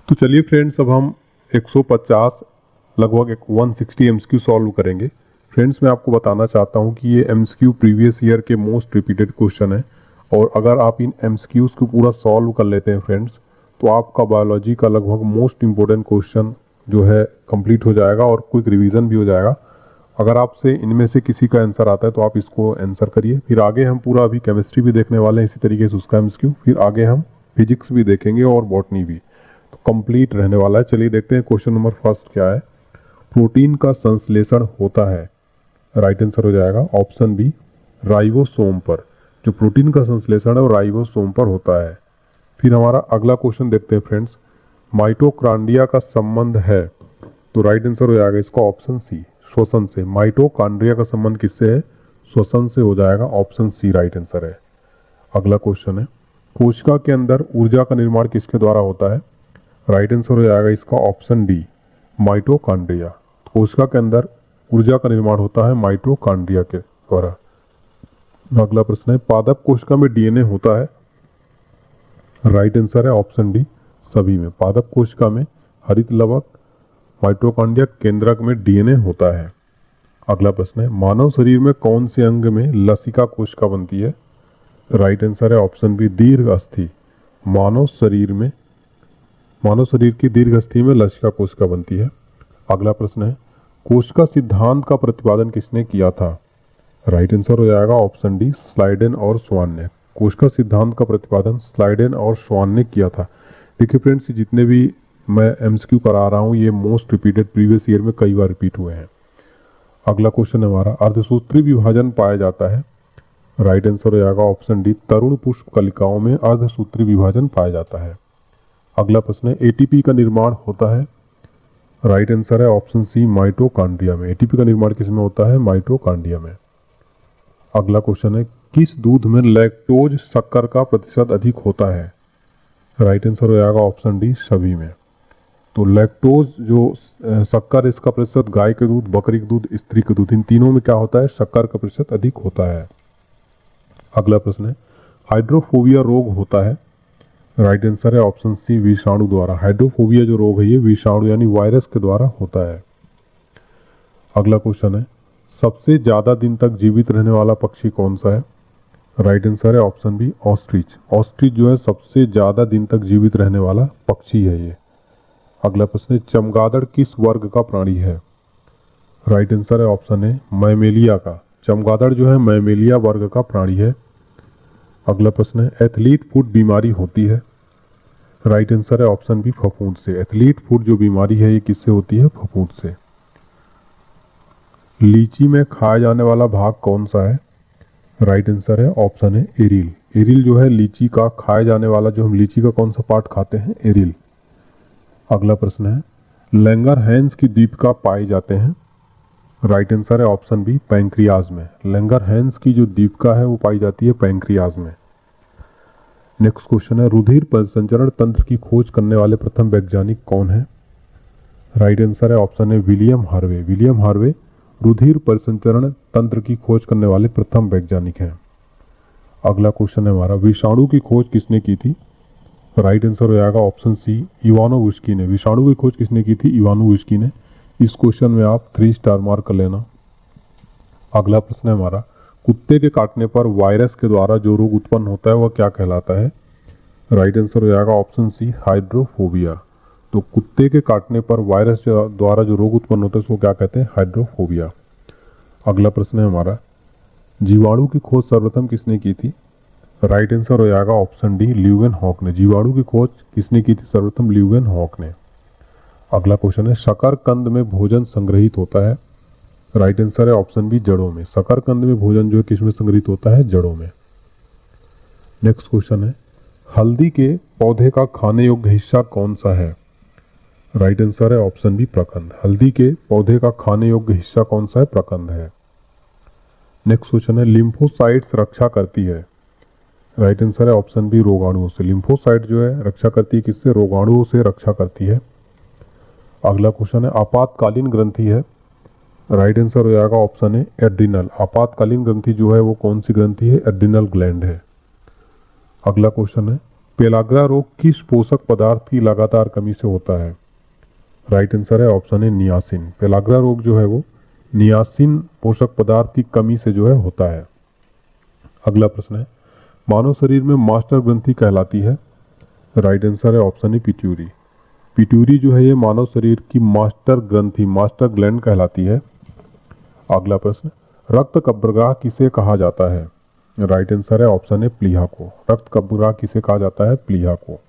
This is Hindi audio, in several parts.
तो चलिए फ्रेंड्स, अब हम 150 लगभग 160 एमसीक्यू सॉल्व करेंगे। फ्रेंड्स, मैं आपको बताना चाहता हूं कि ये एमसीक्यू प्रीवियस ईयर के मोस्ट रिपीटेड क्वेश्चन है और अगर आप इन एमसीक्यूज़ को पूरा सॉल्व कर लेते हैं फ्रेंड्स, तो आपका बायोलॉजी का लगभग मोस्ट इंपॉर्टेंट क्वेश्चन जो है कंप्लीट हो जाएगा और क्विक रिवीजन भी हो जाएगा। अगर आपसे इनमें से किसी का आंसर आता है तो आप इसको आंसर करिए। फिर आगे हम पूरा अभी केमिस्ट्री भी देखने वाले हैं इसी तरीके से उसका एमसीक्यू, फिर आगे हम फिजिक्स भी देखेंगे और बॉटनी भी, तो कंप्लीट रहने वाला है। चलिए देखते हैं क्वेश्चन नंबर फर्स्ट क्या है। प्रोटीन का संश्लेषण होता है, राइट आंसर हो जाएगा ऑप्शन बी राइबोसोम पर। जो प्रोटीन का संश्लेषण है वो राइबोसोम पर होता है। फिर हमारा अगला क्वेश्चन देखते हैं फ्रेंड्स, माइटोकॉन्ड्रिया का संबंध है, तो राइट आंसर हो जाएगा इसका ऑप्शन सी श्वसन से। माइटोकॉन्ड्रिया का संबंध किससे है? श्वसन से हो जाएगा, ऑप्शन सी राइट आंसर है। अगला क्वेश्चन है, कोशिका के अंदर ऊर्जा का निर्माण किसके द्वारा होता है? राइट आंसर हो जाएगा इसका ऑप्शन डी माइटोकॉन्ड्रिया। कोशिका के अंदर ऊर्जा का निर्माण होता है माइटोकॉन्ड्रिया के द्वारा। अगला प्रश्न है, पादप कोशिका में डीएनए होता है? राइट आंसर है ऑप्शन डी सभी में। पादप कोशिका में हरित लवक माइटोकॉन्ड्रिया केंद्रक में डीएनए होता है। अगला प्रश्न है, मानव शरीर में कौन से अंग में लसिका कोशिका बनती है? राइट आंसर है ऑप्शन बी दीर्घ अस्थि। मानव शरीर की दीर्घ अस्थि में लसिका कोशिका बनती है। अगला प्रश्न है, कोशिका सिद्धांत का प्रतिपादन किसने किया था? राइट आंसर हो जाएगा ऑप्शन डी स्लाइडेन और स्वान ने। कोशिका सिद्धांत का प्रतिपादन स्लाइडेन और स्वान ने किया था। देखिए फ्रेंड्स, जितने भी मैं एमसीक्यू करा रहा हूँ ये मोस्ट रिपीटेड प्रीवियस ईयर में कई बार रिपीट हुए हैं। अगला क्वेश्चन है हमारा, अर्धसूत्री विभाजन पाया जाता है? राइट आंसर हो जाएगा ऑप्शन डी तरुण पुष्प कलिकाओं में अर्धसूत्री विभाजन पाया जाता है। अगला प्रश्न है, एटीपी का निर्माण होता है? राइट आंसर है ऑप्शन सी माइटोकॉन्ड्रिया में। एटीपी का निर्माण किसमें होता है? माइटोकॉन्ड्रिया में। अगला क्वेश्चन है, किस दूध में लैक्टोज शक्कर का प्रतिशत अधिक होता है? राइट आंसर हो जाएगा ऑप्शन डी सभी में। तो लैक्टोज जो शक्कर, इसका प्रतिशत गाय के दूध, बकरी के दूध, स्त्री के दूध, इन तीनों में क्या होता है? शक्कर का प्रतिशत अधिक होता है। अगला प्रश्न है, हाइड्रोफोबिया रोग होता है? राइट आंसर है ऑप्शन सी विषाणु द्वारा। हाइड्रोफोबिया जो रोग है ये विषाणु यानी वायरस के द्वारा होता है। अगला क्वेश्चन है, सबसे ज्यादा दिन तक जीवित रहने वाला पक्षी कौन सा है? राइट आंसर है ऑप्शन बी ऑस्ट्रिच। ऑस्ट्रिच जो है सबसे ज्यादा दिन तक जीवित रहने वाला पक्षी है ये। अगला प्रश्न है, चमगादड़ किस वर्ग का प्राणी है? राइट आंसर है ऑप्शन ए मैमेलिया का। चमगादड़ जो है मैमेलिया वर्ग का प्राणी है। अगला प्रश्न है, एथलीट फुट बीमारी होती है? राइट आंसर है ऑप्शन बी फफूंद से। एथलीट फुट जो बीमारी है ये किससे होती है? फफूंद से। लीची में खाया जाने वाला भाग कौन सा है? राइट आंसर है ऑप्शन है एरिल। एरिल जो है लीची का खाया जाने वाला, जो हम लीची का कौन सा पार्ट खाते हैं? एरिल। अगला प्रश्न है, लैंगरहैंस की दीपिका पाए जाते हैं? राइट आंसर है ऑप्शन बी पैंक्रियाज में। लैंगरहैंस की जो दीपिका है वो पाई जाती है पैंक्रियाज में। नेक्स्ट क्वेश्चन है, रुधिर परिसंचरण तंत्र की खोज करने वाले प्रथम वैज्ञानिक कौन है? राइट आंसर है ऑप्शन है विलियम हार्वे। विलियम हार्वे रुधिर परिसंचरण तंत्र की खोज करने वाले प्रथम वैज्ञानिक हैं। अगला क्वेश्चन है हमारा, विषाणु की खोज किसने की थी? राइट आंसर हो जाएगा ऑप्शन सी इवानोविस्की ने। विषाणु की खोज किसने की थी? इवानोविस्की ने। इस क्वेश्चन में आप 3 स्टार मार्क कर लेना। अगला प्रश्न है हमारा, कुत्ते के काटने पर वायरस के द्वारा जो रोग उत्पन्न होता है वह क्या कहलाता है? राइट आंसर हो जाएगा ऑप्शन सी हाइड्रोफोबिया। तो कुत्ते के काटने पर वायरस द्वारा जो रोग उत्पन्न होता है उसको क्या कहते हैं? हाइड्रोफोबिया। अगला प्रश्न है हमारा, जीवाणु की खोज सर्वप्रथम किसने की थी? राइट आंसर हो जाएगा ऑप्शन डी ल्यूवेनहॉक ने। जीवाणु की खोज किसने की थी सर्वप्रथम? ल्यूवेनहॉक ने। अगला क्वेश्चन है, शकरकंद में भोजन संग्रहित होता है? राइट आंसर है ऑप्शन बी जड़ों में। शकरकंद में भोजन जो है किसमें संग्रहित होता है? जड़ों में। नेक्स्ट क्वेश्चन है, हल्दी के पौधे का खाने योग्य हिस्सा कौन सा है? राइट आंसर है ऑप्शन बी प्रकंद। हल्दी के पौधे का खाने योग्य हिस्सा कौन सा है? प्रकंद है। नेक्स्ट क्वेश्चन है, लिम्फोसाइट्स रक्षा करती है? राइट आंसर है ऑप्शन बी रोगाणुओं से। लिम्फोसाइट जो है रक्षा करती है किससे? रोगाणुओं से रक्षा करती है। अगला क्वेश्चन है, आपातकालीन ग्रंथि है? राइट आंसर हो जाएगा ऑप्शन है एड्रिनल। आपातकालीन ग्रंथि जो है वो कौन सी ग्रंथि है? एड्रिनल ग्लैंड है। अगला क्वेश्चन है, पेलाग्रा रोग किस पोषक पदार्थ की लगातार कमी से होता है? राइट आंसर है ऑप्शन ए नियासिन। पेलाग्रा रोग जो है वो नियासिन पोषक पदार्थ की कमी से जो है होता है। अगला प्रश्न है, मानव शरीर में मास्टर ग्रंथि कहलाती है? राइट आंसर है ऑप्शन ए पिट्यूरी। पिट्यूरी जो है ये मानव शरीर की मास्टर ग्रंथि, मास्टर ग्लैंड कहलाती है। अगला प्रश्न, रक्त कब्रगाह किसे कहा जाता है? राइट आंसर है ऑप्शन ए प्लीहा को। रक्त कब्रगाह किसे कहा जाता है? प्लीहा को।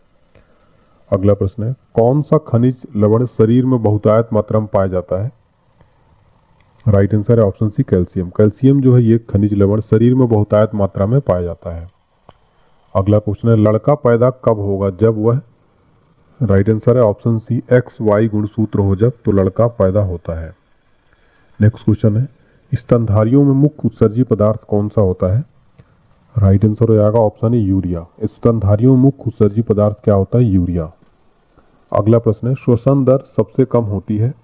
अगला प्रश्न है, कौन सा खनिज लवण शरीर में बहुतायत मात्रा में पाया जाता है? राइट आंसर है ऑप्शन सी कैल्शियम। कैल्शियम जो है ये खनिज लवण शरीर में बहुतायत मात्रा में पाया जाता है। अगला क्वेश्चन है, लड़का पैदा कब होगा? जब वह, राइट आंसर है ऑप्शन सी XY गुणसूत्र हो जब तो लड़का पैदा होता है। नेक्स्ट क्वेश्चन है, स्तनधारियों में मुख्य उत्सर्जी पदार्थ कौन सा होता है? राइट आंसर हो जाएगा ऑप्शन है यूरिया। स्तनधारियों में मुख्य उत्सर्जी पदार्थ क्या होता है? यूरिया। अगला प्रश्न है, श्वसन दर सबसे कम होती है?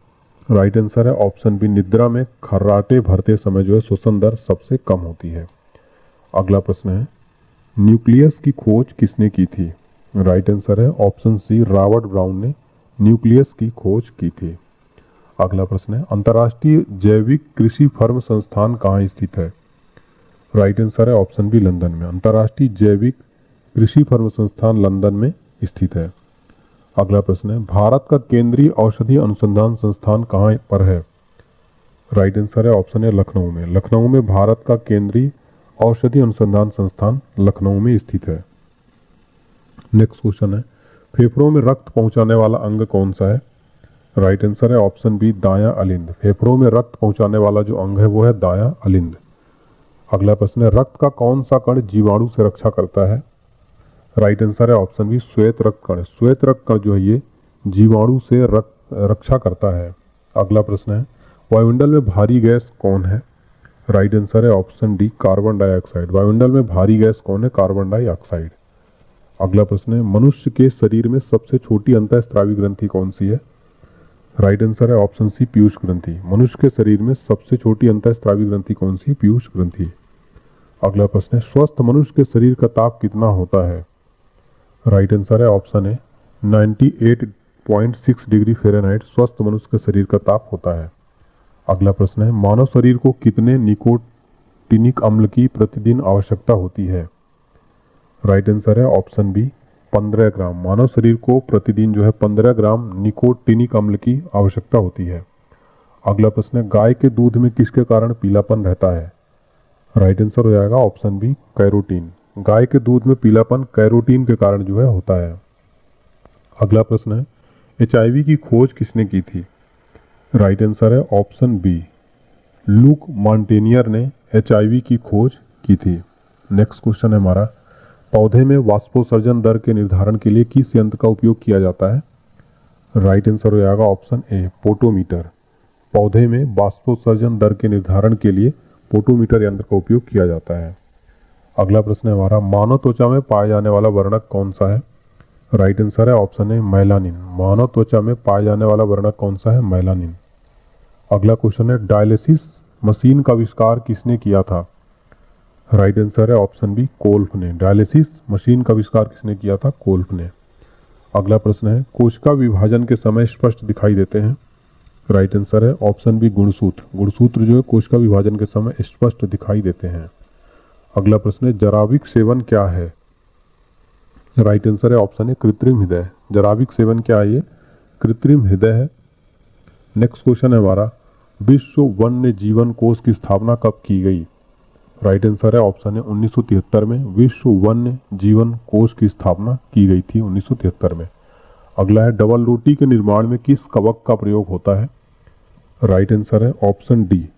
राइट आंसर है ऑप्शन बी निद्रा में खर्राटे भरते समय जो है श्वसन दर सबसे कम होती है। अगला प्रश्न है, न्यूक्लियस की खोज किसने की थी? राइट आंसर है ऑप्शन सी रॉबर्ट ब्राउन ने न्यूक्लियस की खोज की थी। अगला प्रश्न है, अंतर्राष्ट्रीय जैविक कृषि फर्म संस्थान कहाँ स्थित है? राइट आंसर है ऑप्शन बी लंदन में। अंतर्राष्ट्रीय जैविक कृषि फर्म संस्थान लंदन में स्थित है। अगला प्रश्न है, भारत का केंद्रीय औषधि अनुसंधान संस्थान कहाँ पर है? राइट आंसर है ऑप्शन है लखनऊ में। लखनऊ में भारत का केंद्रीय औषधि अनुसंधान संस्थान लखनऊ में स्थित है। नेक्स्ट क्वेश्चन है, फेफड़ों में रक्त पहुंचाने वाला अंग कौन सा है? राइट आंसर है ऑप्शन बी दायां अलिंद। फेफड़ों में रक्त पहुंचाने वाला जो अंग है वो है दायां अलिंद। अगला प्रश्न है, रक्त का कौन सा कण जीवाणु से रक्षा करता है? राइट आंसर है ऑप्शन बी श्वेत रक्त कण। श्वेत रक्त कण जो है ये जीवाणु से रक्षा करता है। अगला प्रश्न है, वायुमंडल में भारी गैस कौन है? राइट आंसर है ऑप्शन डी कार्बन डाइऑक्साइड। वायुमंडल में भारी गैस कौन है? Carbon dioxide. अगला प्रश्न है, मनुष्य के शरीर में सबसे छोटी अंतःस्रावी ग्रंथि कौन सी है? राइट आंसर है ऑप्शन सी पीयूष ग्रंथि। मनुष्य के शरीर में सबसे छोटी अंतःस्रावी ग्रंथि कौन सी? पीयूष ग्रंथि। अगला प्रश्न है, स्वस्थ मनुष्य के शरीर का ताप कितना होता है? राइट आंसर है ऑप्शन है 98.6 डिग्री फ़ारेनहाइट स्वस्थ मनुष्य के शरीर का ताप होता है। अगला प्रश्न है, मानव शरीर को कितने निकोटिनिक अम्ल की प्रतिदिन आवश्यकता होती है? राइट आंसर है ऑप्शन बी 15 ग्राम। मानव शरीर को प्रतिदिन जो है 15 ग्राम निकोटिनिक अम्ल की आवश्यकता होती है। अगला प्रश्न है, गाय के दूध में किसके कारण पीलापन रहता है? राइट आंसर हो जाएगा ऑप्शन बी कैरोटीन। गाय के दूध में पीलापन कैरोटीन के कारण जो है होता है। अगला प्रश्न है, HIV की खोज किसने की थी? राइट आंसर है ऑप्शन बी लूक मॉन्टेनियर ने HIV की खोज की थी। नेक्स्ट क्वेश्चन है हमारा, पौधे में वाष्पोत्सर्जन दर के निर्धारण के लिए किस यंत्र का उपयोग किया जाता है? राइट आंसर हो जाएगा ऑप्शन ए पोटोमीटर। पौधे में वाष्पोत्सर्जन दर के निर्धारण के लिए पोटोमीटर यंत्र का उपयोग किया जाता है। अगला प्रश्न है हमारा, मानव त्वचा में पाया जाने वाला वर्णक कौन सा है? राइट आंसर है ऑप्शन ए मेलानिन। मानव त्वचा में पाया जाने वाला वर्णक कौन सा है? मेलानिन। अगला क्वेश्चन है, डायलिसिस मशीन का आविष्कार किसने किया था? राइट आंसर है ऑप्शन बी कोल्फ ने। डायलिसिस मशीन का आविष्कार किसने किया था? कोल्फ ने। अगला प्रश्न है, कोशिका विभाजन के समय स्पष्ट दिखाई देते हैं? राइट आंसर है ऑप्शन बी गुणसूत्र। गुणसूत्र जो है कोशिका विभाजन के समय स्पष्ट दिखाई देते हैं। अगला प्रश्न है, जराविक सेवन क्या है? राइट आंसर है ऑप्शन है कृत्रिम हृदय। जराविक सेवन क्या है? ये कृत्रिम हृदय है। नेक्स्ट क्वेश्चन है हमारा, विश्व वन्य जीवन कोष की स्थापना कब की गई? राइट आंसर है ऑप्शन है 1973 में विश्व वन्य जीवन कोष की स्थापना की गई थी 1973 में। अगला है, डबल रोटी के निर्माण में किस कवक का प्रयोग होता है? राइट आंसर है ऑप्शन डी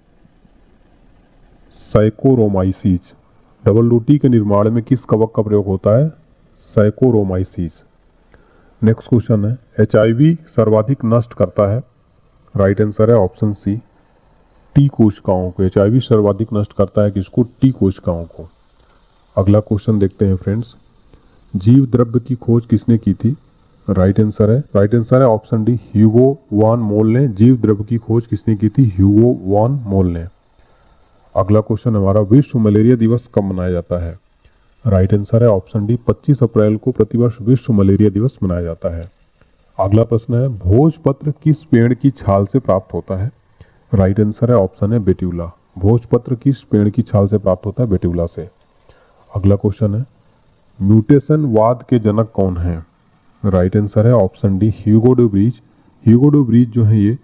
सैकोरोमाइसीज। डबल रोटी के निर्माण में किस कवक का प्रयोग होता है? सैकोरोमाइसीज। नेक्स्ट क्वेश्चन है, HIV सर्वाधिक नष्ट करता है? राइट आंसर है ऑप्शन सी टी कोशिकाओं को। HIV सर्वाधिक नष्ट करता है किसको? टी कोशिकाओं को। अगला क्वेश्चन देखते हैं फ्रेंड्स, जीव द्रव्य की खोज किसने की थी? राइट आंसर है ऑप्शन डी ह्यूगो वॉन मोल ने। जीव द्रव्य की खोज किसने की थी? ह्यूगो वॉन मोल ने। अगला क्वेश्चन हमारा, विश्व मलेरिया दिवस कब मनाया जाता है? राइट आंसर है ऑप्शन डी, 25 अप्रैल को प्रतिवर्ष विश्व मलेरिया दिवस मनाया जाता है। अगला प्रश्न है, भोजपत्र किस पेड़ की छाल से प्राप्त होता है? राइट आंसर है ऑप्शन है बेट्यूला। भोजपत्र किस पेड़ की छाल से प्राप्त होता है? बेट्यूला से। अगला क्वेश्चन है, म्यूटेशन वाद के जनक कौन है? राइट आंसर है option D, Hugo de Vries. Hugo de Vries जो है ये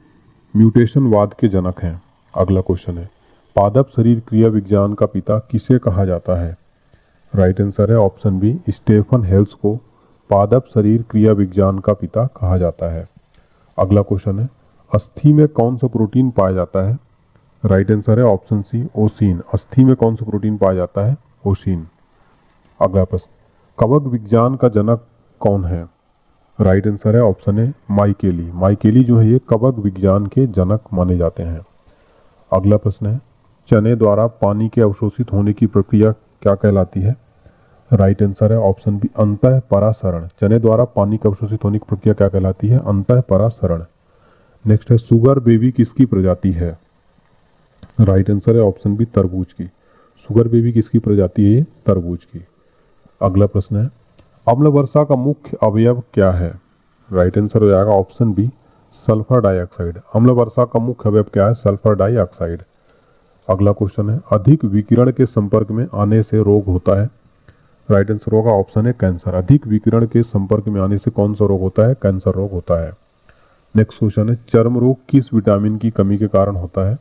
म्यूटेशन वाद के जनक हैं। अगला क्वेश्चन है, पादप शरीर क्रिया विज्ञान का पिता किसे कहा जाता है? राइट आंसर है ऑप्शन बी, स्टेफन हेल्स को पादप शरीर क्रिया विज्ञान का पिता कहा जाता है। अगला क्वेश्चन है, अस्थि में कौन सा प्रोटीन पाया जाता है? राइट आंसर है ऑप्शन सी, ओसीन। अस्थि में कौन सा प्रोटीन पाया जाता है? ओसीन। अगला प्रश्न, कवक विज्ञान का जनक कौन है? राइट आंसर है ऑप्शन है माइकेली। माइकेली जो है ये कवक विज्ञान के जनक माने जाते हैं। अगला प्रश्न है, चने द्वारा पानी के अवशोषित होने की प्रक्रिया क्या कहलाती है? राइट आंसर है ऑप्शन बी, अंतः परासरण। चने द्वारा पानी के अवशोषित होने की प्रक्रिया क्या कहलाती है? अंतः परासरण। नेक्स्ट है, शुगर बेबी किसकी प्रजाति है? राइट आंसर है ऑप्शन बी, तरबूज की। शुगर बेबी किसकी प्रजाति है? ये तरबूज की। अगला प्रश्न है, अम्ल वर्षा का मुख्य अवयव क्या है? राइट आंसर हो जाएगा ऑप्शन बी, सल्फर डाइऑक्साइड। अम्ल वर्षा का मुख्य अवयव क्या है? Sulphur dioxide. अगला क्वेश्चन है, अधिक विकिरण के संपर्क में आने से रोग होता है? राइट आंसर होगा ऑप्शन है कैंसर। अधिक विकिरण के संपर्क में आने से कौन सा रोग होता है? कैंसर रोग होता है। नेक्स्ट क्वेश्चन है, चर्म रोग किस विटामिन की कमी के कारण होता है?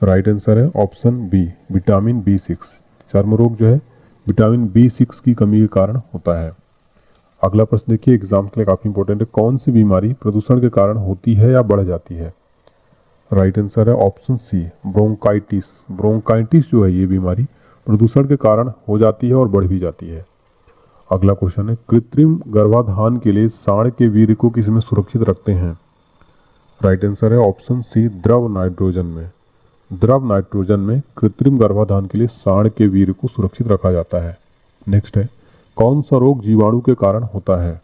राइट आंसर है ऑप्शन बी, विटामिन B6। चर्म रोग जो है विटामिन B6 की कमी के कारण होता है। अगला प्रश्न देखिए, एग्जाम के लिए काफी इंपॉर्टेंट है, कौन सी बीमारी प्रदूषण के कारण होती है या बढ़ जाती है? राइट आंसर है ऑप्शन सी, ब्रोंकाइटिस। ब्रोंकाइटिस जो है ये बीमारी प्रदूषण के कारण हो जाती है और बढ़ भी जाती है। अगला क्वेश्चन है, कृत्रिम गर्भाधान के लिए सांड के वीर्य को किसमें सुरक्षित रखते हैं? राइट आंसर है ऑप्शन सी, द्रव नाइट्रोजन में। द्रव नाइट्रोजन में कृत्रिम गर्भाधान के लिए सांड के वीर्य को सुरक्षित रखा जाता है। नेक्स्ट है, कौन सा रोग जीवाणु के कारण होता है?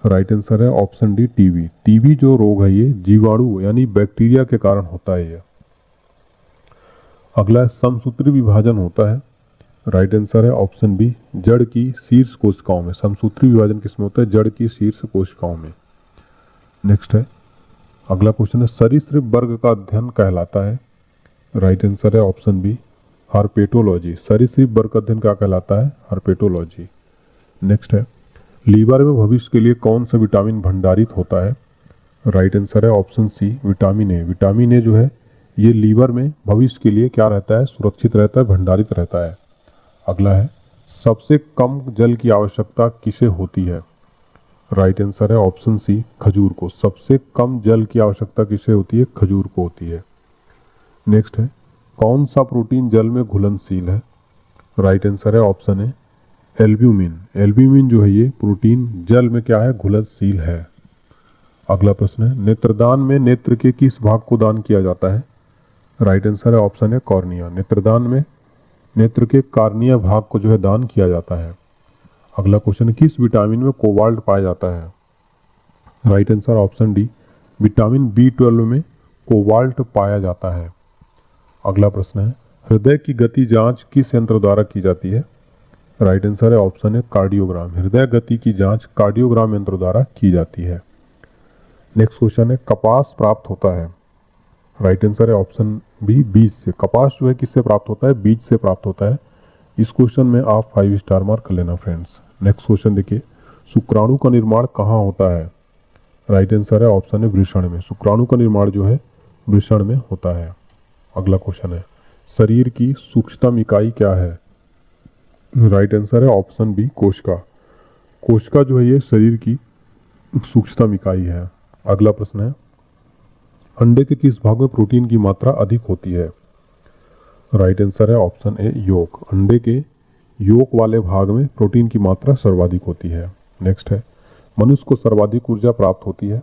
राइट आंसर है ऑप्शन डी, टीबी। टीबी जो रोग है ये जीवाणु यानी बैक्टीरिया के कारण होता है ये। अगला समसूत्री विभाजन होता है। राइट आंसर है ऑप्शन बी, जड़ की शीर्ष कोशिकाओं में। समसूत्री विभाजन किसमें होता है? जड़ की शीर्ष कोशिकाओं में। नेक्स्ट है, अगला क्वेश्चन है, सरीसृप वर्ग का अध्ययन कहलाता है? राइट आंसर है ऑप्शन बी, हर्पेटोलॉजी। सरीसृप वर्ग का अध्ययन क्या कहलाता है? हर्पेटोलॉजी। नेक्स्ट है, लीवर में भविष्य के लिए कौन सा विटामिन भंडारित होता है? राइट आंसर है option C, vitamin A. Vitamin A जो है ये लीवर में भविष्य के लिए क्या रहता है? सुरक्षित रहता है, भंडारित रहता है। अगला है, सबसे कम जल की आवश्यकता किसे होती है? राइट आंसर है ऑप्शन सी, खजूर को। सबसे कम जल की आवश्यकता किसे होती है? खजूर को होती है। नेक्स्ट है, कौन सा प्रोटीन जल में घुलनशील है? राइट आंसर है ऑप्शन है एल्ब्यूमिन। एल्ब्यूमिन जो है ये प्रोटीन जल में क्या है? घुलनशील है। अगला प्रश्न है, नेत्रदान में नेत्र के किस भाग को दान किया जाता है? राइट आंसर है ऑप्शन है कॉर्निया। नेत्रदान में नेत्र के कार्निया भाग को जो है दान किया जाता है। अगला क्वेश्चन है, किस विटामिन में कोबाल्ट पाया जाता है? Right answer option D, vitamin B12 में कोबाल्ट पाया जाता है। अगला प्रश्न है, हृदय की गति जांच किस यंत्र द्वारा की जाती है? राइट आंसर है ऑप्शन है कार्डियोग्राम। हृदय गति की जांच कार्डियोग्राम यंत्र द्वारा की जाती है। नेक्स्ट क्वेश्चन है, कपास प्राप्त होता है? राइट आंसर है ऑप्शन बी, बीज से। कपास जो है किससे प्राप्त होता है? बीज से प्राप्त होता है। इस क्वेश्चन में आप 5 स्टार मार्क कर लेना फ्रेंड्स। नेक्स्ट क्वेश्चन देखिए, शुक्राणु का निर्माण कहाँ होता है? राइट आंसर है ऑप्शन है वृषण में। शुक्राणु का निर्माण जो है वृषण में होता है। अगला क्वेश्चन है, शरीर की सूक्ष्मतम इकाई क्या है? राइट आंसर है ऑप्शन बी, कोशिका। कोशिका जो है ये शरीर की सूक्ष्मतम इकाई है। अगला प्रश्न है, अंडे के किस भाग में प्रोटीन की मात्रा अधिक होती है? राइट आंसर है ऑप्शन ए, योक। अंडे के योक वाले भाग में प्रोटीन की मात्रा सर्वाधिक होती है। नेक्स्ट है, मनुष्य को सर्वाधिक ऊर्जा प्राप्त होती है?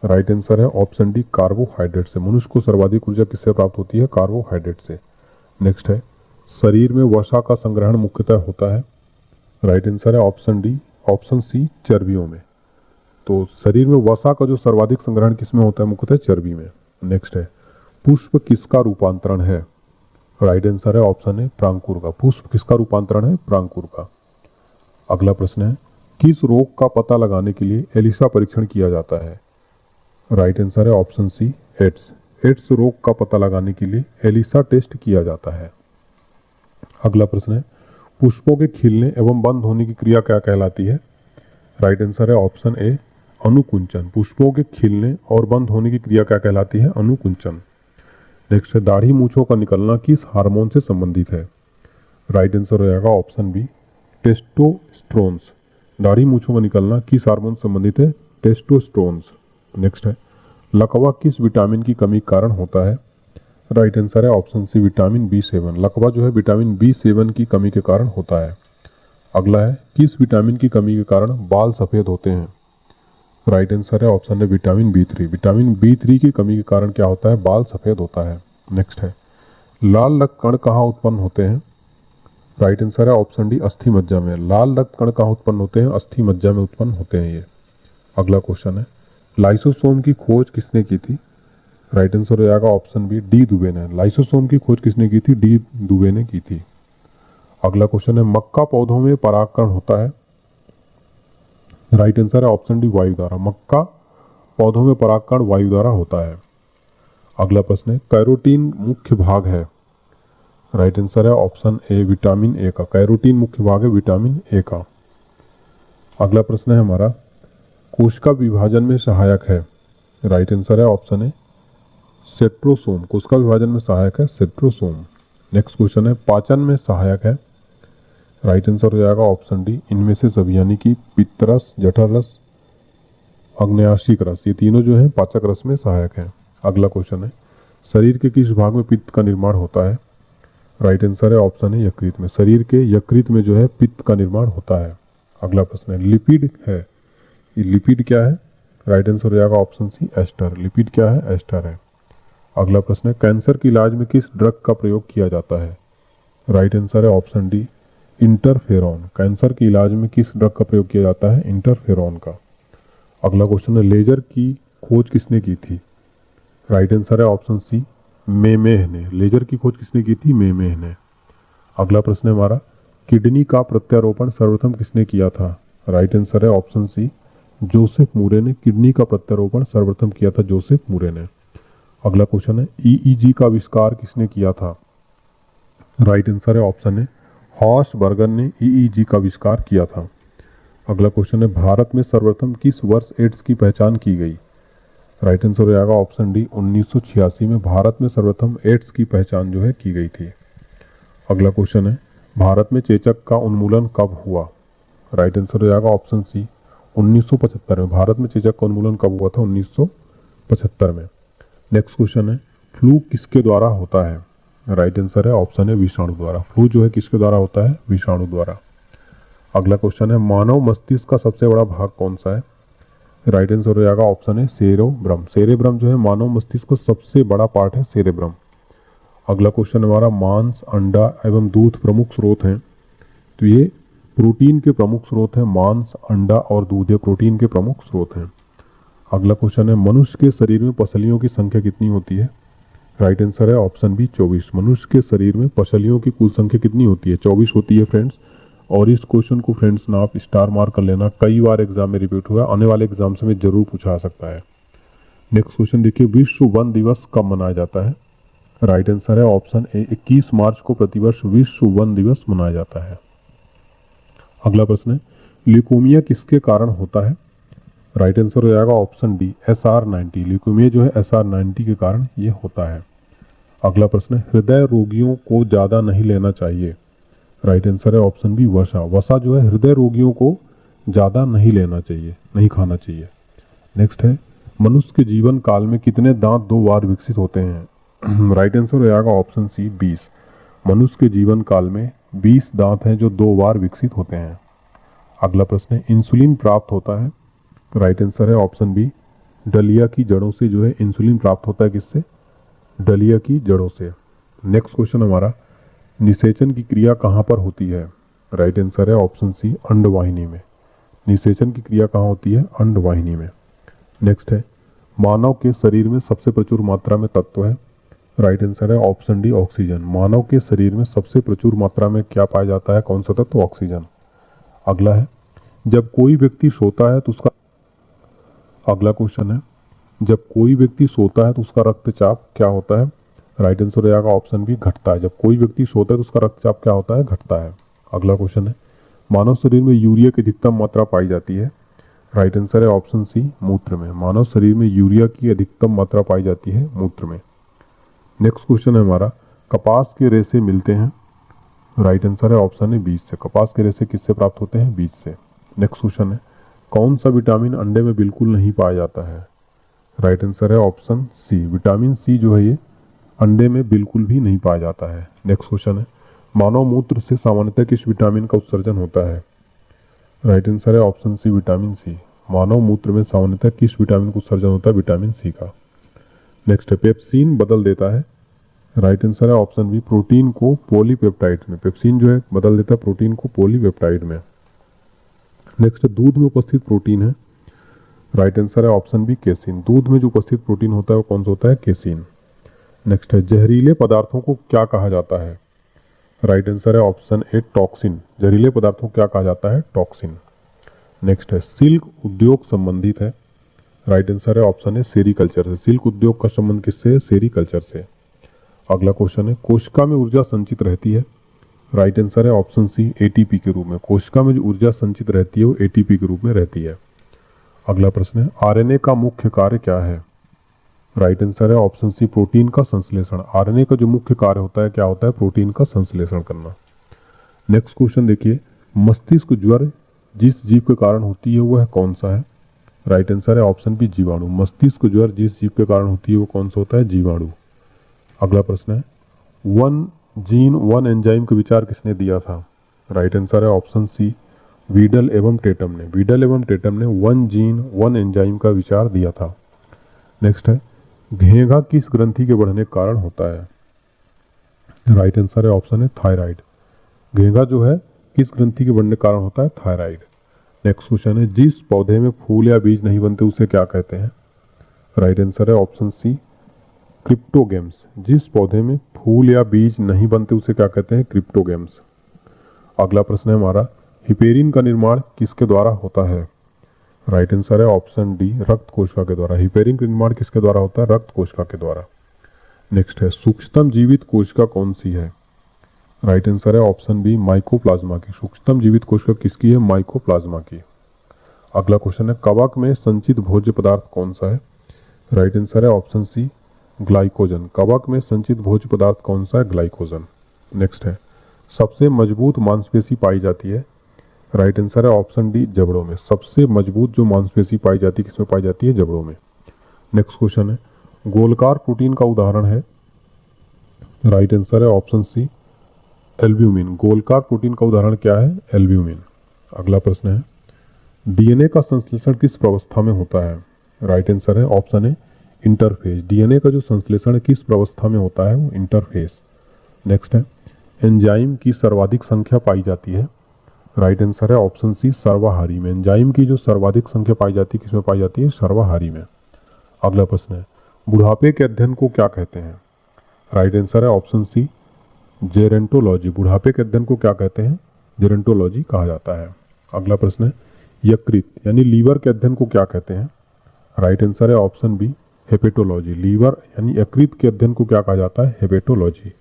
राइट आंसर है ऑप्शन डी, कार्बोहाइड्रेट से। मनुष्य को सर्वाधिक ऊर्जा किससे प्राप्त होती है? कार्बोहाइड्रेट से। नेक्स्ट है, शरीर में वसा का संग्रहण मुख्यतः होता है? राइट आंसर है ऑप्शन डी, ऑप्शन सी, चर्बियों में। तो शरीर में वसा का जो सर्वाधिक संग्रहण किसमें होता है? मुख्यतः चर्बी में। नेक्स्ट है, पुष्प किसका रूपांतरण है? राइट आंसर है ऑप्शन ए प्रांकुर का। पुष्प किसका रूपांतरण है? प्रांकुर का। अगला प्रश्न है किस रोग का पता लगाने के लिए एलिसा परीक्षण किया जाता है? राइट आंसर है ऑप्शन सी एड्स। एड्स रोग का पता लगाने के लिए एलिसा टेस्ट किया जाता है। अगला प्रश्न है पुष्पों के खिलने एवं बंद होने की क्रिया क्या कहलाती है? राइट आंसर है ऑप्शन ए अनुकुंचन। पुष्पों के खिलने और बंद होने की क्रिया क्या कहलाती है? अनुकुंचन। नेक्स्ट है दाढ़ी मूंछों का निकलना किस हार्मोन से संबंधित है? राइट आंसर हो जाएगा ऑप्शन बी टेस्टोस्टेरोन्स। दाढ़ी मूंछों का निकलना किस हार्मोन से संबंधित है? टेस्टोस्टेरोन्स। नेक्स्ट है लकवा किस विटामिन की कमी के कारण होता है? राइट आंसर है ऑप्शन सी विटामिन B7। लकवा जो है विटामिन B7 की कमी के कारण होता है। अगला है किस विटामिन की कमी के कारण बाल सफ़ेद होते हैं? राइट आंसर है ऑप्शन है विटामिन B3। विटामिन B3 की कमी के कारण क्या होता है? बाल सफ़ेद होता है। नेक्स्ट है लाल रक्त कण कहाँ उत्पन्न होते हैं? राइट आंसर है ऑप्शन डी अस्थि मज्जा में। लाल रक्त कण कहाँ उत्पन्न होते हैं? अस्थि मज्जा में उत्पन्न होते हैं ये। अगला क्वेश्चन है लाइसोसोम की खोज किसने की थी? राइट आंसर हो जाएगा ऑप्शन बी डी दुबे ने। लाइसोसोम की खोज किसने की थी? डी दुबे ने की थी। अगला क्वेश्चन है मक्का पौधों में परागकण होता है? राइट आंसर है ऑप्शन डी वायु द्वारा। मक्का पौधों में परागकण वायु द्वारा होता है। अगला प्रश्न है कैरोटीन मुख्य भाग है? राइट आंसर है ऑप्शन ए विटामिन ए का। कैरोटीन मुख्य भाग है विटामिन ए का। अगला प्रश्न है हमारा कोशिका विभाजन में सहायक है? राइट आंसर है ऑप्शन ए सेंट्रोसोम। कोशिका विभाजन में सहायक है सेंट्रोसोम। नेक्स्ट क्वेश्चन है पाचन में सहायक है? राइट आंसर हो जाएगा ऑप्शन डी इनमें से सभी, यानी कि पित्तरस, जठररस, आग्नेयाशिक रस, ये तीनों जो है पाचक रस में सहायक है। अगला क्वेश्चन है शरीर के किस भाग में पित्त का निर्माण होता है? राइट आंसर है ऑप्शन है यकृत में। शरीर के यकृत में जो है पित्त का निर्माण होता है। अगला प्रश्न है लिपिड है, ये लिपिड क्या है? राइट आंसर हो जाएगा ऑप्शन सी एस्टर। लिपिड क्या है? एस्टर है। अगला प्रश्न है कैंसर के इलाज में किस ड्रग का प्रयोग किया जाता है? राइट आंसर है ऑप्शन डी इंटरफेरॉन। कैंसर के इलाज में किस ड्रग का प्रयोग किया जाता है? इंटरफेरॉन का। अगला क्वेश्चन है लेजर की खोज किसने की थी? राइट आंसर है ऑप्शन सी मेमेह ने। लेजर की खोज किसने की थी? मेमेह ने। अगला प्रश्न है हमारा किडनी का प्रत्यारोपण सर्वप्रथम किसने किया था? राइट आंसर है ऑप्शन सी जोसेफ मूरे ने। किडनी का प्रत्यारोपण सर्वप्रथम किया था जोसेफ मूरे ने। अगला क्वेश्चन है ईईजी का आविष्कार किसने किया था? राइट आंसर है ऑप्शन है हॉर्स्ट बर्गर ने ईईजी का आविष्कार किया था। अगला क्वेश्चन है भारत में सर्वप्रथम किस वर्ष एड्स की पहचान की गई? राइट आंसर हो जाएगा ऑप्शन डी 1986 में भारत में सर्वप्रथम एड्स की पहचान जो है की गई थी। अगला क्वेश्चन है भारत में चेचक का उन्मूलन कब हुआ? राइट आंसर हो जाएगा ऑप्शन सी 1975 में। भारत में चेचक का उन्मूलन कब हुआ था? 1975 में। नेक्स्ट क्वेश्चन है फ्लू किसके द्वारा होता है? राइट आंसर है ऑप्शन है विषाणु द्वारा। फ्लू जो है किसके द्वारा होता है? विषाणु द्वारा। अगला क्वेश्चन है मानव मस्तिष्क का सबसे बड़ा भाग कौन सा है? राइट आंसर हो जाएगा ऑप्शन है सेरेब्रम। सेरेब्रम जो है मानव मस्तिष्क का सबसे बड़ा पार्ट है सेरेब्रम। अगला क्वेश्चन हमारा मांस, अंडा एवं दूध प्रमुख स्रोत हैं, तो ये प्रोटीन के प्रमुख स्रोत हैं। मांस, अंडा और दूध ये प्रोटीन के प्रमुख स्रोत हैं। अगला क्वेश्चन है मनुष्य के शरीर में पसलियों की संख्या कितनी होती है? राइट आंसर है ऑप्शन बी 24। मनुष्य के शरीर में पसलियों की कुल संख्या कितनी होती है? 24 होती है फ्रेंड्स। और इस क्वेश्चन को फ्रेंड्स ना आप स्टार मार्क कर लेना, कई बार एग्जाम में रिपीट हुआ, आने वाले एग्जाम से में जरूर पूछा सकता है। नेक्स्ट क्वेश्चन देखिए विश्व वन दिवस कब मनाया जाता है? राइट आंसर है ऑप्शन ए 21 मार्च को प्रतिवर्ष विश्व वन दिवस मनाया जाता है। अगला प्रश्न है ल्यूकेमिया किसके कारण होता है? राइट आंसर हो जाएगा ऑप्शन डी SR90। ल्यूकेमिया जो है SR90 के कारण ये होता है। अगला प्रश्न है हृदय रोगियों को ज़्यादा नहीं लेना चाहिए? राइट आंसर है ऑप्शन बी वसा। वसा जो है हृदय रोगियों को ज़्यादा नहीं लेना चाहिए, नहीं खाना चाहिए। नेक्स्ट है मनुष्य के जीवन काल में कितने दांत 2 बार विकसित होते हैं? राइट आंसर हो जाएगा ऑप्शन सी 20। मनुष्य के जीवन काल में 20 दांत हैं जो 2 बार विकसित होते हैं। अगला प्रश्न है इंसुलिन प्राप्त होता है? राइट आंसर है ऑप्शन बी डलिया की जड़ों से जो है इंसुलिन प्राप्त होता है। किससे? डलिया की जड़ों से। नेक्स्ट क्वेश्चन हमारा निषेचन की क्रिया कहाँ पर होती है? राइट आंसर है ऑप्शन सी अंडवाहिनी में। निषेचन की क्रिया कहाँ होती है? अंडवाहिनी में। नेक्स्ट है मानव के शरीर में सबसे प्रचुर मात्रा में तत्व है? राइट आंसर है ऑप्शन डी ऑक्सीजन। मानव के शरीर में सबसे प्रचुर मात्रा में क्या पाया जाता है, कौन सा तत्व? तो ऑक्सीजन। अगला है, जब कोई व्यक्ति सोता है तो उसका, अगला क्वेश्चन है, जब कोई व्यक्ति सोता है तो उसका रक्तचाप क्या होता है? राइट आंसर हो जाएगा ऑप्शन बी घटता है। जब कोई व्यक्ति सोता है तो उसका रक्तचाप क्या होता है? घटता है। अगला क्वेश्चन है, मानव शरीर में यूरिया की अधिकतम मात्रा पाई जाती है? राइट आंसर है ऑप्शन सी मूत्र में। मानव शरीर में यूरिया की अधिकतम मात्रा पाई जाती है मूत्र में। नेक्स्ट क्वेश्चन है हमारा, कपास के रेशे मिलते हैं? राइट आंसर है ऑप्शन ए बीज से। कपास के रेशे किससे प्राप्त होते हैं? बीज से। नेक्स्ट क्वेश्चन है, कौन सा विटामिन अंडे में बिल्कुल नहीं पाया जाता है? राइट आंसर है ऑप्शन सी, विटामिन सी जो है ये अंडे में बिल्कुल भी नहीं पाया जाता है। नेक्स्ट क्वेश्चन है, मानव मूत्र से सामान्यतः किस विटामिन का उत्सर्जन होता है? राइट आंसर है ऑप्शन सी विटामिन सी। मानव मूत्र में सामान्यतः किस विटामिन का उत्सर्जन होता है? विटामिन सी का। नेक्स्ट है, पेप्सिन बदल देता है? राइट आंसर है ऑप्शन बी प्रोटीन को पॉलीपेप्टाइड में। पेप्सिन जो है बदल देता है प्रोटीन को पॉलीपेप्टाइड में। नेक्स्ट है, दूध में उपस्थित प्रोटीन है? राइट आंसर है ऑप्शन बी केसिन। दूध में जो उपस्थित प्रोटीन होता है वो कौन सा होता है? केसिन। नेक्स्ट है, जहरीले पदार्थों को क्या कहा जाता है? राइट आंसर है ऑप्शन ए टॉक्सिन। जहरीले पदार्थों को क्या कहा जाता है? टॉक्सिन। नेक्स्ट है, सिल्क उद्योग संबंधित है? राइट आंसर है ऑप्शन ए सेरीकल्चर से। सिल्क उद्योग का संबंध किससे है? सेरीकल्चर से। अगला क्वेश्चन है, कोशिका में ऊर्जा संचित रहती है? राइट आंसर है ऑप्शन सी एटीपी के रूप में। कोशिका में जो ऊर्जा संचित रहती है वो एटीपी के रूप में रहती है। अगला प्रश्न है, आरएनए का मुख्य कार्य क्या है? राइट आंसर है ऑप्शन सी प्रोटीन का संश्लेषण। आरएनए का जो मुख्य कार्य होता है क्या होता है? प्रोटीन का संश्लेषण करना। नेक्स्ट क्वेश्चन देखिए, मस्तिष्क ज्वर जिस जीव के कारण होती है वह कौन सा है? राइट आंसर है ऑप्शन बी जीवाणु। मस्तिष्क ज्वर जिस जीव के कारण होती है वो कौन सा होता है? जीवाणु। अगला प्रश्न है, वन जीन वन एंजाइम का विचार किसने दिया था? राइट आंसर है ऑप्शन सी वीडल एवं टेटम ने। वीडल एवं टेटम ने वन जीन वन एंजाइम का विचार दिया था। नेक्स्ट है, घेंघा किस ग्रंथि के बढ़ने के कारण होता है? राइट आंसर है ऑप्शन है थायराइड। घेंघा जो है किस ग्रंथि के बढ़ने के कारण होता है? थायराइड। नेक्स्ट क्वेश्चन है, जिस पौधे में फूल या बीज नहीं बनते उसे क्या कहते हैं? राइट आंसर है ऑप्शन सी क्रिप्टोगेम्स। जिस पौधे में फूल या बीज नहीं बनते उसे क्या कहते हैं? क्रिप्टोगेम्स। अगला प्रश्न है हमारा, हिपेरिन का निर्माण किसके द्वारा होता है? राइट आंसर है ऑप्शन डी रक्त कोशिका के द्वारा। हिपेरिन का निर्माण किसके द्वारा होता है? रक्त कोशिका के द्वारा। नेक्स्ट है, सूक्ष्मतम जीवित कोशिका कौन सी है? राइट आंसर है ऑप्शन बी माइकोप्लाज्मा की। सूक्ष्मतम जीवित कोशिका किसकी है? माइकोप्लाज्मा की। अगला क्वेश्चन है, कवक में संचित भोज्य पदार्थ कौन सा है? राइट आंसर है ऑप्शन सी ग्लाइकोजन। कवक में संचित भोज्य पदार्थ कौन सा है? ग्लाइकोजन। नेक्स्ट है, सबसे मजबूत मांसपेशी पाई जाती है? राइट आंसर है ऑप्शन डी जबड़ों में। सबसे मजबूत जो मांसपेशी पाई जाती है किसमें पाई जाती है? जबड़ों में। नेक्स्ट क्वेश्चन है, गोलकार प्रोटीन का उदाहरण है? राइट आंसर है ऑप्शन सी एल्ब्यूमिन। गोलकार प्रोटीन का उदाहरण क्या है? एल्ब्यूमिन। अगला प्रश्न है, डीएनए का संश्लेषण किस प्रवस्था में होता है? राइट आंसर है ऑप्शन ए इंटरफेज। डीएनए का जो संश्लेषण किस प्रवस्था में होता है? वो इंटरफेज। नेक्स्ट है, एंजाइम की सर्वाधिक संख्या पाई जाती है? राइट आंसर है ऑप्शन सी सर्वाहारी में। एंजाइम की जो सर्वाधिक संख्या पाई जाती है किसमें पाई जाती है? सर्वाहारी में। अगला प्रश्न है, बुढ़ापे के अध्ययन को क्या कहते हैं? राइट आंसर है ऑप्शन सी जेरेंटोलॉजी। बुढ़ापे के अध्ययन को क्या कहते हैं? जेरेंटोलॉजी कहा जाता है। अगला प्रश्न है, यकृत यानी लीवर के अध्ययन को क्या कहते हैं? राइट आंसर है ऑप्शन बी हेपेटोलॉजी। लीवर यानी यकृत के अध्ययन को क्या कहा जाता है? हेपेटोलॉजी।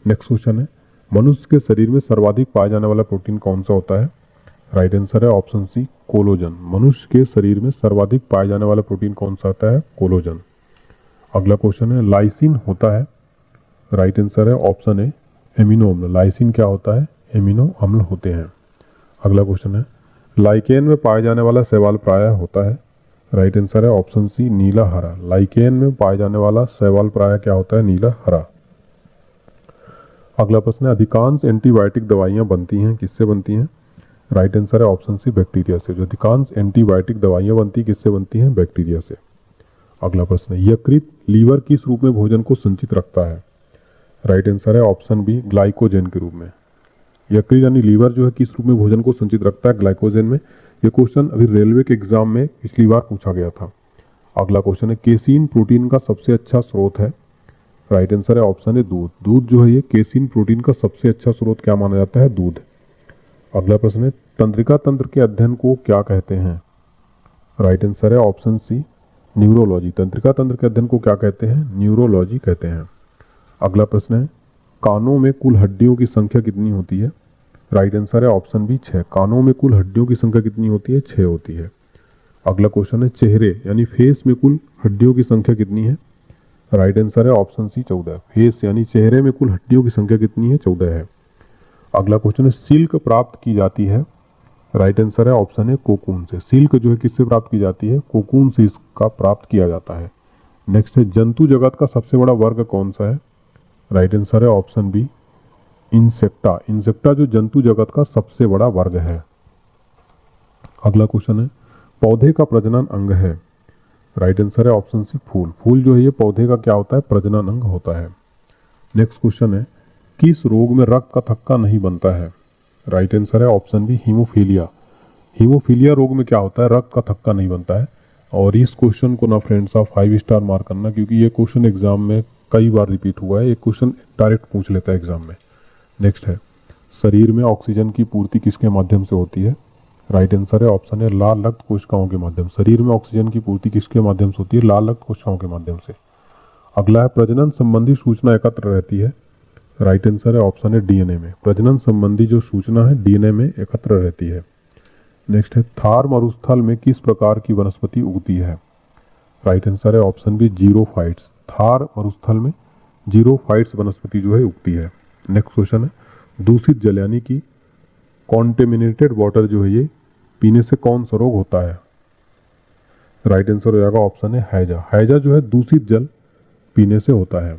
नेक्स्ट क्वेश्चन है, मनुष्य के शरीर में सर्वाधिक पाया जाने वाला प्रोटीन कौन सा होता है? राइट आंसर है ऑप्शन सी कोलोजन। मनुष्य के शरीर में सर्वाधिक पाया जाने वाला प्रोटीन कौन सा होता है? कोलोजन। अगला क्वेश्चन है, लाइसिन होता है? राइट आंसर है ऑप्शन ए एमिनो अम्ल। लाइसिन क्या होता है? एमिनो अम्ल होते हैं। अगला क्वेश्चन है, लाइकेन में पाया जाने वाला शैवाल प्रायः होता है? राइट आंसर है ऑप्शन सी नीला हरा। लाइकेन में पाया जाने वाला शैवाल प्रायः क्या होता है? नीला हरा। अगला प्रश्न है, अधिकांश एंटीबायोटिक दवाइयाँ बनती हैं किससे बनती हैं? राइट आंसर है ऑप्शन सी बैक्टीरिया से। जो अधिकांश एंटीबायोटिक दवाइयाँ बनती किससे बनती हैं? बैक्टीरिया से। अगला प्रश्न है, यकृत लीवर किस रूप में भोजन को संचित रखता है? राइट आंसर है ऑप्शन बी ग्लाइकोजन के रूप में। यकृत यानी लीवर जो है किस रूप में भोजन को संचित रखता है? ग्लाइकोजन में। ये क्वेश्चन अभी रेलवे के एग्जाम में पिछली बार पूछा गया था। अगला क्वेश्चन है, केसीन प्रोटीन का सबसे अच्छा स्रोत है? राइट आंसर है ऑप्शन है दूध। दूध जो है ये केसिन प्रोटीन का सबसे अच्छा स्रोत क्या माना जाता है? दूध। अगला प्रश्न है तंत्रिका तंत्र के अध्ययन को क्या कहते हैं? राइट आंसर है ऑप्शन सी न्यूरोलॉजी। तंत्रिका तंत्र के अध्ययन को क्या कहते हैं? न्यूरोलॉजी कहते हैं। अगला प्रश्न है कानों में कुल हड्डियों की संख्या कितनी होती है? राइट आंसर है ऑप्शन बी 6। कानों में कुल हड्डियों की संख्या कितनी होती है? 6 होती है। अगला क्वेश्चन है चेहरे यानी फेस में कुल हड्डियों की संख्या कितनी है? राइट आंसर है ऑप्शन सी 14। फेस यानी चेहरे में कुल हड्डियों की संख्या कितनी है? 14 है। अगला क्वेश्चन है सिल्क प्राप्त की जाती है? राइट आंसर है ऑप्शन है कोकून से। सिल्क जो है किससे प्राप्त की जाती है? कोकून से इसका प्राप्त किया जाता है। नेक्स्ट है जंतु जगत का सबसे बड़ा वर्ग कौन सा है? राइट आंसर है ऑप्शन बी इंसेक्टा। इंसेक्टा जो जंतु जगत का सबसे बड़ा वर्ग है। अगला क्वेश्चन है पौधे का प्रजनन अंग है? राइट आंसर है ऑप्शन सी फूल। फूल जो है ये पौधे का क्या होता है? प्रजनन अंग होता है। नेक्स्ट क्वेश्चन है किस रोग में रक्त का थक्का नहीं बनता है? राइट आंसर है ऑप्शन बी हीमोफीलिया। हीमोफीलिया रोग में क्या होता है? रक्त का थक्का नहीं बनता है। और इस क्वेश्चन को ना फ्रेंड्स आप 5 स्टार मार्क करना, क्योंकि ये क्वेश्चन एग्जाम में कई बार रिपीट हुआ है। ये क्वेश्चन डायरेक्ट पूछ लेता है एग्जाम में। नेक्स्ट है शरीर में ऑक्सीजन की पूर्ति किसके माध्यम से होती है? राइट आंसर है ऑप्शन है लाल रक्त कोशिकाओं के माध्यम। शरीर में ऑक्सीजन की पूर्ति किसके माध्यम से होती है? लाल रक्त कोशिकाओं के माध्यम से। अगला है प्रजनन संबंधी सूचना एकत्र रहती है? राइट आंसर है ऑप्शन है डीएनए में। प्रजनन संबंधी जो सूचना है डीएनए में एकत्र रहती है। नेक्स्ट है थार मरुस्थल में किस प्रकार की वनस्पति उगती है? राइट आंसर है ऑप्शन बी जीरोफाइट्स। थार मरुस्थल में जीरोफाइट्स वनस्पति जो है उगती है। नेक्स्ट क्वेश्चन है दूषित जल यानी कि कॉन्टेमिनेटेड वाटर जो है ये पीने से कौन सा रोग होता है? राइट आंसर हो जाएगा ऑप्शन है हैजा। हैजा जो है दूषित जल पीने से होता है।